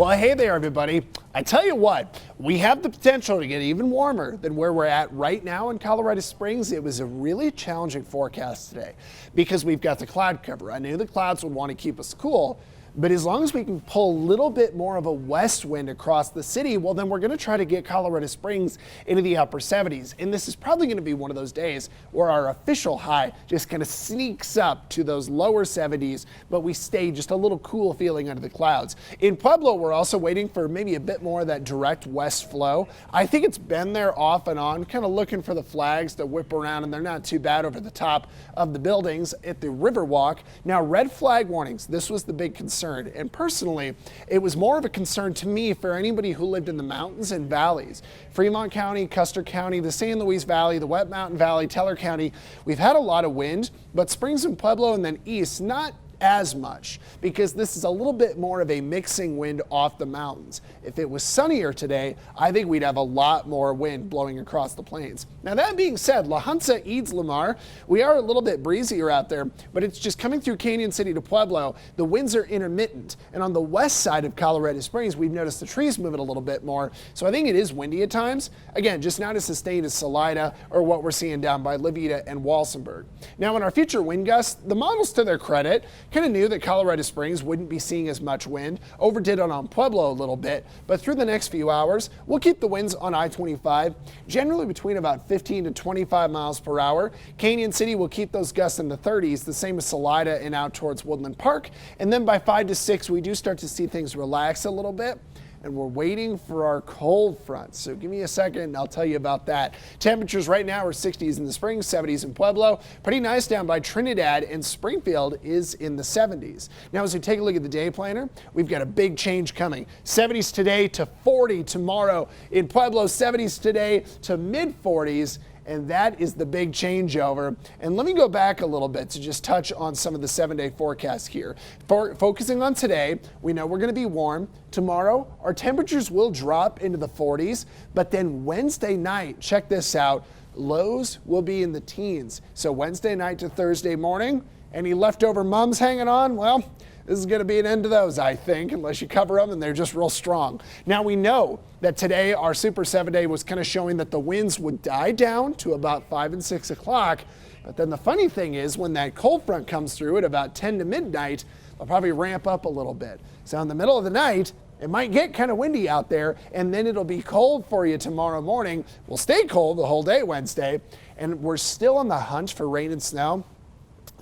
Well, hey there, everybody. I tell you what, we have the potential to get even warmer than where we're at right now in Colorado Springs. It was a really challenging forecast today because we've got the cloud cover. I knew the clouds would want to keep us cool, but as long as we can pull a little bit more of a west wind across the city, well, then we're going to try to get Colorado Springs into the upper 70s. And this is probably going to be one of those days where our official high just kind of sneaks up to those lower 70s, but we stay just a little cool feeling under the clouds. In Pueblo, we're also waiting for maybe a bit more of that direct west flow. I think it's been there off and on, kind of looking for the flags to whip around, and they're not too bad over the top of the buildings at the Riverwalk. Now, red flag warnings, this was the big concern. And personally, it was more of a concern to me for anybody who lived in the mountains and valleys. Fremont County, Custer County, the San Luis Valley, the Wet Mountain Valley, Teller County, we've had a lot of wind, but Springs and Pueblo and then east, not as much, because this is a little bit more of a mixing wind off the mountains. If it was sunnier today, I think we'd have a lot more wind blowing across the plains. Now, that being said, La Hunza, Eads, Lamar, we are a little bit breezier out there, but it's just coming through Canyon City to Pueblo. The winds are intermittent, and on the west side of Colorado Springs, we've noticed the trees moving a little bit more, so I think it is windy at times. Again, just not as sustained as Salida or what we're seeing down by Levita and Walsenburg. Now, in our future wind gusts, the models, to their credit, kind of knew that Colorado Springs wouldn't be seeing as much wind, overdid it on Pueblo a little bit, but through the next few hours, we'll keep the winds on I-25 generally between about 15 to 25 miles per hour. Canyon City will keep those gusts in the 30s, the same as Salida and out towards Woodland Park. And then by 5 to 6, we do start to see things relax a little bit. And we're waiting for our cold front. So give me a second and I'll tell you about that. Temperatures right now are 60s in the Springs, 70s in Pueblo. Pretty nice down by Trinidad, and Springfield is in the 70s. Now, as we take a look at the day planner, we've got a big change coming. 70s today to 40 tomorrow. In Pueblo, 70s today to mid 40s. And that is the big changeover. And let me go back a little bit to just touch on some of the 7-day forecasts here. Focusing on today, we know we're going to be warm. Tomorrow, our temperatures will drop into the 40s, but then Wednesday night, check this out, lows will be in the teens. So Wednesday night to Thursday morning, any leftover mums hanging on? Well, this is going to be an end to those, I think, unless you cover them and they're just real strong. Now, we know that today our Super 7-day was kind of showing that the winds would die down to about 5 and 6 o'clock. But then the funny thing is when that cold front comes through at about 10 to midnight, they'll probably ramp up a little bit. So in the middle of the night, it might get kind of windy out there, and then it'll be cold for you tomorrow morning. We'll stay cold the whole day Wednesday, and we're still on the hunt for rain and snow.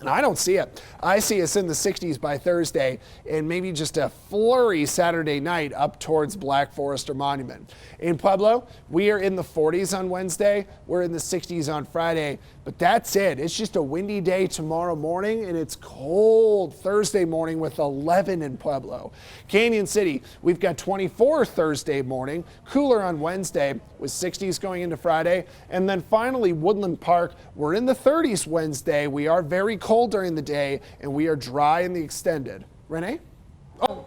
And I don't see it. I see us in the 60s by Thursday and maybe just a flurry Saturday night up towards Black Forest or Monument. In Pueblo, we are in the 40s on Wednesday. We're in the 60s on Friday, but that's it. It's just a windy day tomorrow morning, and it's cold Thursday morning with 11 in Pueblo. Canyon City, we've got 24 Thursday morning, cooler on Wednesday with 60s going into Friday. And then finally, Woodland Park, we're in the 30s Wednesday. We are very cold during the day, and we are dry in the extended. Renee? Oh.